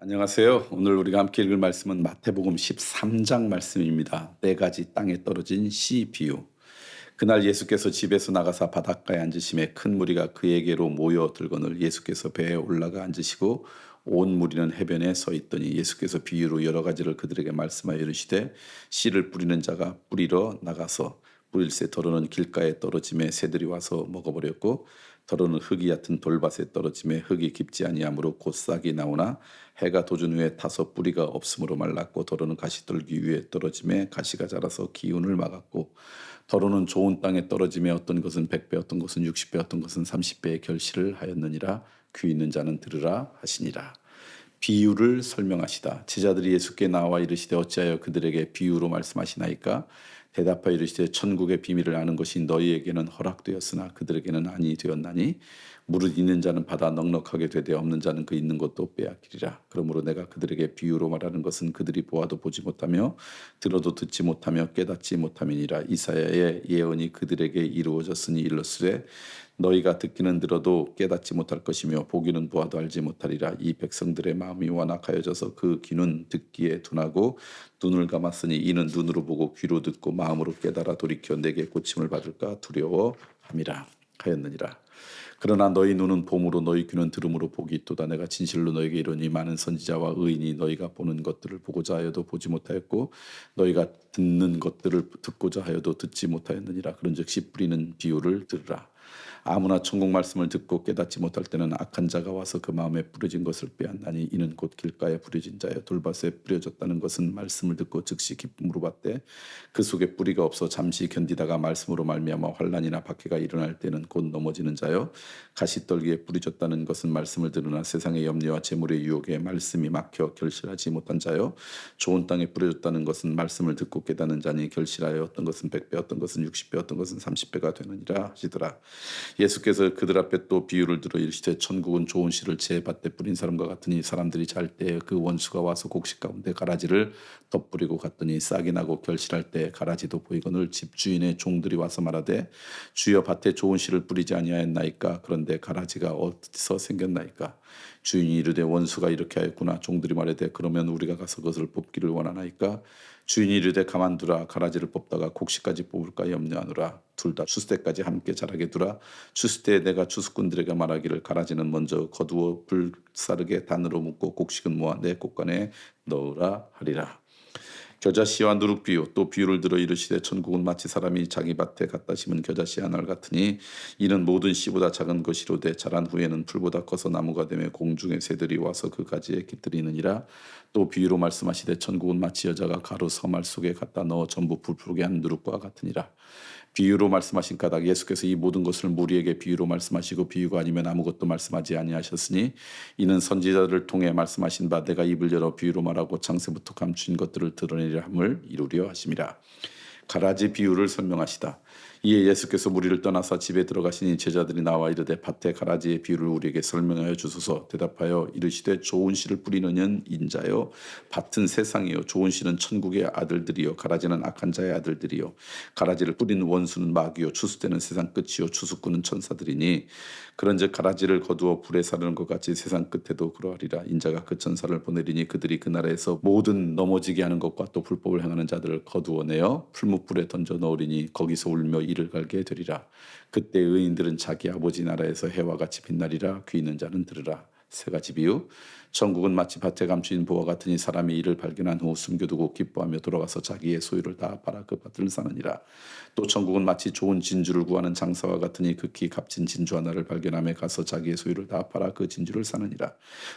안녕하세요. 오늘 우리가 함께 읽을 말씀은 마태복음 13장 말씀입니다. 네 가지 땅에 떨어진 씨 비유. 그날 예수께서 집에서 나가사 바닷가에 앉으심에 큰 무리가 그에게로 모여들거늘 예수께서 배에 올라가 앉으시고 온 무리는 해변에 서 있더니 예수께서 비유로 여러 가지를 그들에게 말씀하여 이르시되 씨를 뿌리는 자가 뿌리러 나가서 뿌릴새 더러는 길가에 떨어짐에 새들이 와서 먹어버렸고 더러는 흙이 얕은 돌밭에 떨어짐에 흙이 깊지 아니하므로 곧 싹이 나오나 해가 돋은 후에 타서 뿌리가 없으므로 말랐고 더러는 가시떨기 위에 떨어짐에 가시가 자라서 기운을 막았고 더러는 좋은 땅에 떨어짐에 어떤 것은 100배 어떤 것은 60배 어떤 것은 30배의 결실을 하였느니라. 귀 있는 자는 들으라 하시니라. 비유를 설명하시다. 제자들이 예수께 나와 이르시되 어찌하여 그들에게 비유로 말씀하시나이까? 대답하여 이르시되 천국의 비밀을 아는 것이 너희에게는 허락되었으나 그들에게는 아니 되었나니 무릇 있는 자는 받아 넉넉하게 되되 없는 자는 그 있는 것도 빼앗기리라. 그러므로 내가 그들에게 비유로 말하는 것은 그들이 보아도 보지 못하며 들어도 듣지 못하며 깨닫지 못함이니라. 이사야의 예언이 그들에게 이루어졌으니 일렀으되 너희가 듣기는 들어도 깨닫지 못할 것이며 보기는 보아도 알지 못하리라. 이 백성들의 마음이 완악하여져서 그 귀는 듣기에 둔하고 눈을 감았으니 이는 눈으로 보고 귀로 듣고 마음으로 깨달아 돌이켜 내게 고침을 받을까 두려워함이라 하였느니라. 그러나 너희 눈은 봄으로 너희 귀는 들음으로 복이 있도다. 내가 진실로 너희에게 이르니 많은 선지자와 의인이 너희가 보는 것들을 보고자 하여도 보지 못하였고 너희가 듣는 것들을 듣고자 하여도 듣지 못하였느니라. 그런즉 씨 뿌리는 비유를 들으라. 아무나 천국 말씀을 듣고 깨닫지 못할 때는 악한 자가 와서 그 마음에 뿌려진 것을 빼앗나니 이는 곧 길가에 뿌려진 자여 돌밭에 뿌려졌다는 것은 말씀을 듣고 즉시 기쁨으로 받되 그 속에 뿌리가 없어 잠시 견디다가 말씀으로 말미암아 환난이나 박해가 일어날 때는 곧 넘어지는 자여 가시떨기에 뿌려졌다는 것은 말씀을 들으나 세상의 염려와 재물의 유혹에 말씀이 막혀 결실하지 못한 자여 좋은 땅에 뿌려졌다는 것은 말씀을 듣고 깨닫는 자니 결실하여 어떤 것은 100배 어떤 것은 60배 어떤 것은 30배가 되느니라 하시더라. 예수께서 그들 앞에 또 비유를 들어 이르시되 천국은 좋은 씨를 제 밭에 뿌린 사람과 같으니 사람들이 잘 때 그 원수가 와서 곡식 가운데 가라지를 덧뿌리고 갔더니 싹이 나고 결실할 때 가라지도 보이거늘 집주인의 종들이 와서 말하되 주여 밭에 좋은 씨를 뿌리지 아니하였나이까? 그런데 가라지가 어디서 생겼나이까? 주인이 이르되 원수가 이렇게 하였구나. 종들이 말하되 그러면 우리가 가서 그것을 뽑기를 원하나이까? 주인이 이르되 가만두라. 가라지를 뽑다가 곡식까지 뽑을까 염려하노라. 둘 다 추수 때까지 함께 자라게 두라. 추수 때에 내가 추수꾼들에게 말하기를 가라지는 먼저 거두어 불사르게 단으로 묶고 곡식은 모아 내 곳간에 넣으라 하리라. 겨자씨와 누룩 비유. 또 비유를 들어 이르시되 천국은 마치 사람이 자기 밭에 갖다 심은 겨자씨 한 알 같으니 이는 모든 씨보다 작은 것이로되 자란 후에는 풀보다 커서 나무가 되며 공중의 새들이 와서 그 가지에 깃들이느니라. 또 비유로 말씀하시되 천국은 마치 여자가 가루 서말 속에 갖다 넣어 전부 불풀게 한 누룩과 같으니라. 비유로 말씀하신 까닭 예수께서 이 모든 것을 무리에게 비유로 말씀하시고 비유가 아니면 아무것도 말씀하지 아니하셨으니 이는 선지자들을 통해 말씀하신 바 내가 입을 열어 비유로 말하고 창세부터 감추인 것들을 드러내려 함을 이루려 하심이라. 가라지 비유를 설명하시다. 이에 예수께서 무리를 떠나서 집에 들어가시니 제자들이 나와 이르되 밭의 가라지의 비유를 우리에게 설명하여 주소서. 대답하여 이르시되 좋은 씨를 뿌리는 이는 인자요 밭은 세상이요 좋은 씨는 천국의 아들들이요 가라지는 악한 자의 아들들이요 가라지를 뿌리는 원수는 마귀요 추수 때는 세상 끝이요 추수꾼은 천사들이니 그런즉 가라지를 거두어 불에 사르는 것 같이 세상 끝에도 그러하리라. 인자가 그 천사를 보내리니 그들이 그 나라에서 모든 넘어지게 하는 것과 또 불법을 행하는 자들을 거두어내어 풀무불에 던져 넣으리니 거기서 울며 이를 갈게 되리라. 그때 의인들은 자기 아버지 나라에서 해와 같이 빛나리라. 귀 있는 자는 들으라. 세 가지 비유. 천국은 마치 밭에 감추인 보화 같으니 사람이 이를 발견한 후 숨겨두고 기뻐하며 돌아가서 자기의 소유를 다 팔아 그 밭을 사느니라. 또 천국은 마치 좋은 진주를 구하는 장사와 같으니 극히 값진 진주 하나를 발견하며 가서 자기의 소유를 다 팔아 그 진주를 사느니라.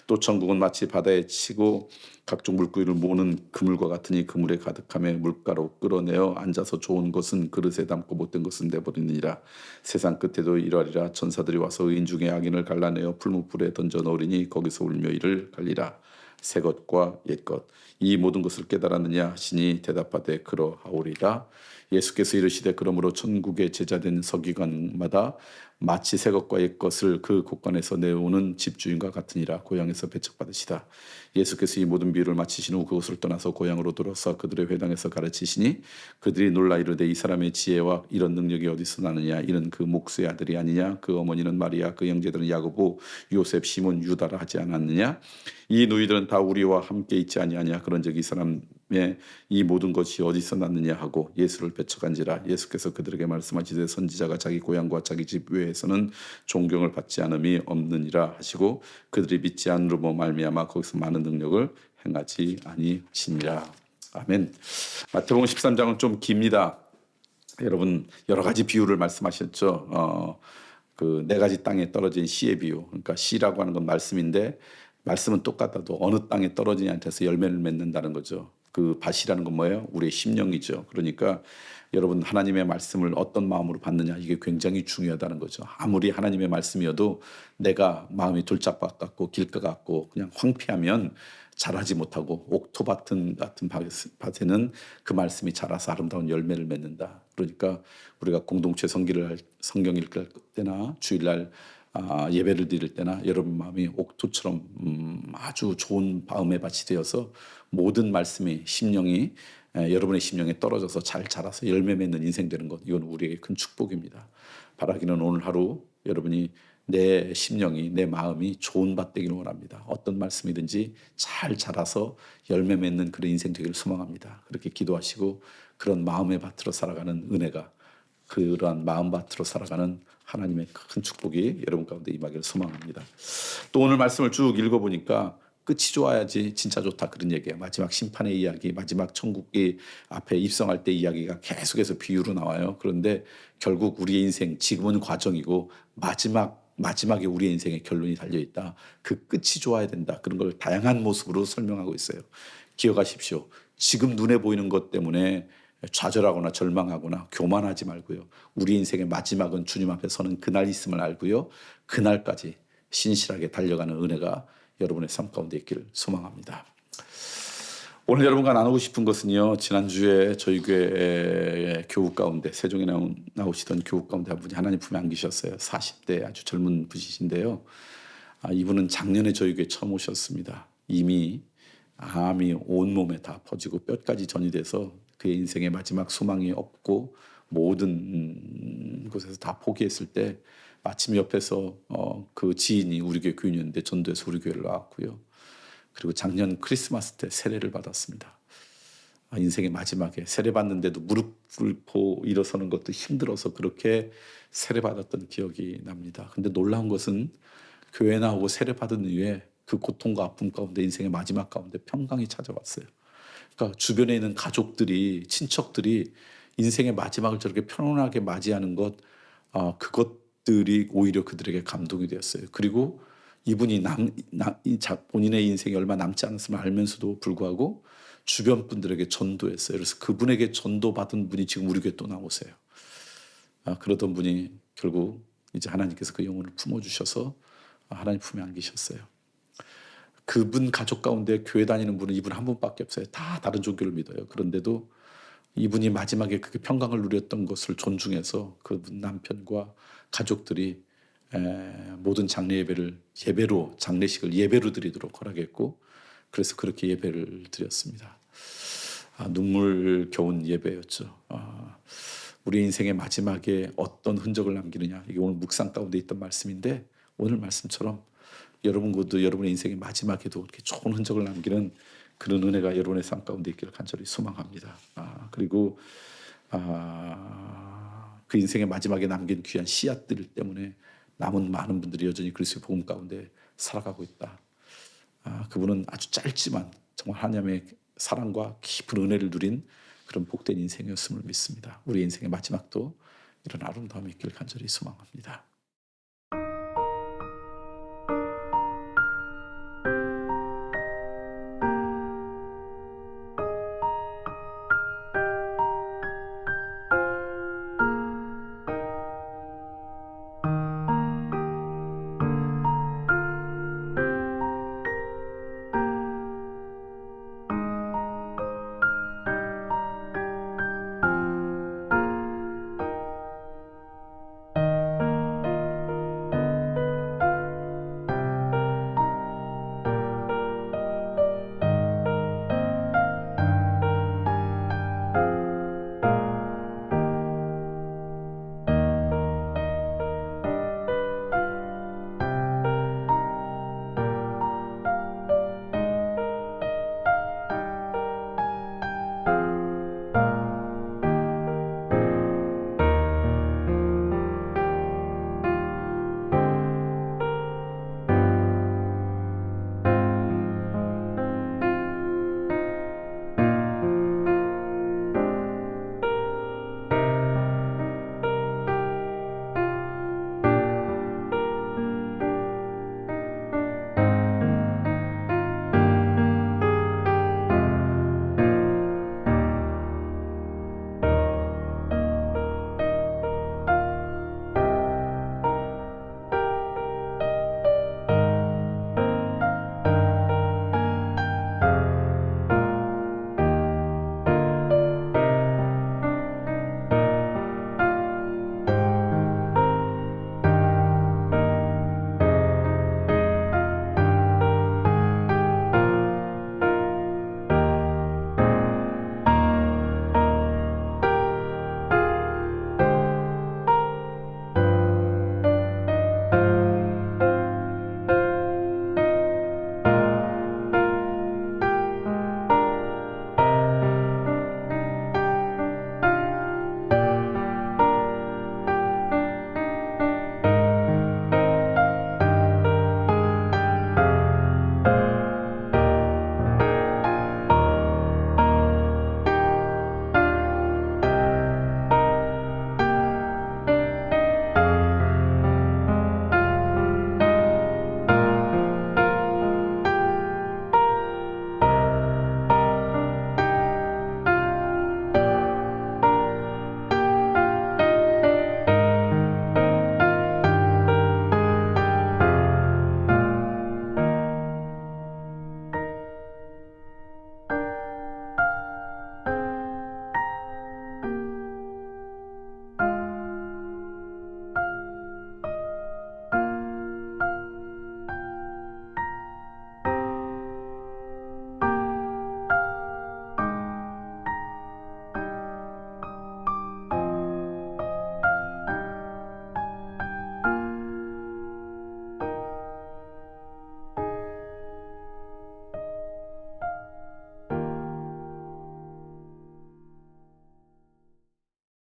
또 천국은 마치 바다에 치고 각종 물고기를 모으는 그물과 같으니 그물에 가득함에 물가로 끌어내어 앉아서 좋은 것은 그릇에 담고 못된 것은 내버리느니라. 세상 끝에도 이러하리라. 천사들이 와서 의인 중에 악인을 갈라내어 풀무불에 던져 넣으리니 거기서 울며 이를 갈리라. 새 것과 옛 것 이 모든 것을 깨달았느냐 하시니 대답하되 그러하오리다. 예수께서 이르시되 그러므로 천국의 제자된 서기관마다 마치 새 것과 옛 것을 그 곳간에서 내오는 집주인과 같으니라. 고향에서 배척받으시다. 예수께서 이 모든 비유를 마치신 후 그곳을 떠나서 고향으로 돌아서 그들의 회당에서 가르치시니 그들이 놀라 이르되 이 사람의 지혜와 이런 능력이 어디서 나느냐. 이는 그 목수의 아들이 아니냐. 그 어머니는 마리아, 그 형제들은 야고보, 요셉, 시몬, 유다라 하지 않았느냐. 이 너희들은 다 우리와 함께 있지 아니하냐. 그런즉 이 사람의 이 모든 것이 어디서 났느냐 하고 예수를 배척한지라. 예수께서 그들에게 말씀하시되 선지자가 자기 고향과 자기 집 외에서는 존경을 받지 않음이 없느니라 하시고 그들이 믿지 않으므로 말미암아 거기서 많은 능력을 행하지 아니하시니라. 아멘. 마태복음 13장은 좀 깁니다. 여러분 여러 가지 비유를 말씀하셨죠. 그 네 가지 땅에 떨어진 씨의 비유. 그러니까 씨라고 하는 건 말씀인데 말씀은 똑같아도 어느 땅에 떨어지냐에 따라서 열매를 맺는다는 거죠. 그 밭이라는 건 뭐예요? 우리의 심령이죠. 그러니까 여러분 하나님의 말씀을 어떤 마음으로 받느냐 이게 굉장히 중요하다는 거죠. 아무리 하나님의 말씀이어도 내가 마음이 돌짝밭 같고 길가 같고 그냥 황폐하면 자라지 못하고 옥토밭 같은 밭에는 그 말씀이 자라서 아름다운 열매를 맺는다. 그러니까 우리가 공동체 성경 읽을 때나 주일날 예배를 드릴 때나 여러분 마음이 옥토처럼 아주 좋은 마음의 밭이 되어서 모든 말씀이 심령이 여러분의 심령에 떨어져서 잘 자라서 열매 맺는 인생 되는 것, 이건 우리에게 큰 축복입니다. 바라기는 오늘 하루 여러분이 내 심령이 내 마음이 좋은 밭 되기를 원합니다. 어떤 말씀이든지 잘 자라서 열매 맺는 그런 인생 되기를 소망합니다. 그렇게 기도하시고 그런 마음의 밭으로 살아가는 은혜가 그러한 마음밭으로 살아가는 하나님의 큰 축복이 여러분 가운데 임하기를 소망합니다. 또 오늘 말씀을 쭉 읽어보니까 끝이 좋아야지 진짜 좋다 그런 얘기예요. 마지막 심판의 이야기, 마지막 천국이 앞에 입성할 때 이야기가 계속해서 비유로 나와요. 그런데 결국 우리의 인생 지금은 과정이고 마지막에 우리의 인생의 결론이 달려있다. 그 끝이 좋아야 된다. 그런 걸 다양한 모습으로 설명하고 있어요. 기억하십시오. 지금 눈에 보이는 것 때문에 좌절하거나 절망하거나 교만하지 말고요. 우리 인생의 마지막은 주님 앞에 서는 그날 있음을 알고요. 그날까지 신실하게 달려가는 은혜가 여러분의 삶 가운데 있기를 소망합니다. 오늘 여러분과 나누고 싶은 것은요. 지난주에 저희 교회 교우 가운데 세종에 나오시던 교우 가운데 한 분이 하나님 품에 안기셨어요. 40대 아주 젊은 분이신데요. 이분은 작년에 저희 교회 처음 오셨습니다. 이미 암이 온몸에 다 퍼지고 뼈까지 전이 돼서 그의 인생의 마지막 소망이 없고 모든 곳에서 다 포기했을 때 마침 옆에서 그 지인이 우리 교회 교인이었는데 전도해서 우리 교회를 나왔고요. 그리고 작년 크리스마스 때 세례를 받았습니다. 인생의 마지막에 세례 받는데도 무릎 꿇고 일어서는 것도 힘들어서 그렇게 세례 받았던 기억이 납니다. 근데 놀라운 것은 교회 나오고 세례 받은 이후에 그 고통과 아픔 가운데 인생의 마지막 가운데 평강이 찾아왔어요. 그러니까 주변에 있는 가족들이 친척들이 인생의 마지막을 저렇게 편안하게 맞이하는 것, 그것들이 오히려 그들에게 감동이 되었어요. 그리고 이분이 본인의 인생이 얼마 남지 않았음을 알면서도 불구하고 주변 분들에게 전도했어요. 그래서 그분에게 전도받은 분이 지금 우리 교회 또 나오세요. 그러던 분이 결국 이제 하나님께서 그 영혼을 품어주셔서 하나님 품에 안기셨어요. 그분 가족 가운데 교회 다니는 분은 이분 한 분밖에 없어요. 다 다른 종교를 믿어요. 그런데도 이분이 마지막에 그렇게 평강을 누렸던 것을 존중해서 그분 남편과 가족들이 모든 장례 장례식을 예배로 드리도록 허락했고 그래서 그렇게 예배를 드렸습니다. 눈물겨운 예배였죠. 우리 인생의 마지막에 어떤 흔적을 남기느냐, 이게 오늘 묵상 가운데 있던 말씀인데 오늘 말씀처럼 여러분도 여러분의 인생의 마지막에도 이렇게 좋은 흔적을 남기는 그런 은혜가 여러분의 삶 가운데 있기를 간절히 소망합니다. 그리고 그 인생의 마지막에 남긴 귀한 씨앗들 때문에 남은 많은 분들이 여전히 그리스도의 복음 가운데 살아가고 있다. 그분은 아주 짧지만 정말 하나님의 사랑과 깊은 은혜를 누린 그런 복된 인생이었음을 믿습니다. 우리 인생의 마지막도 이런 아름다움이 있기를 간절히 소망합니다.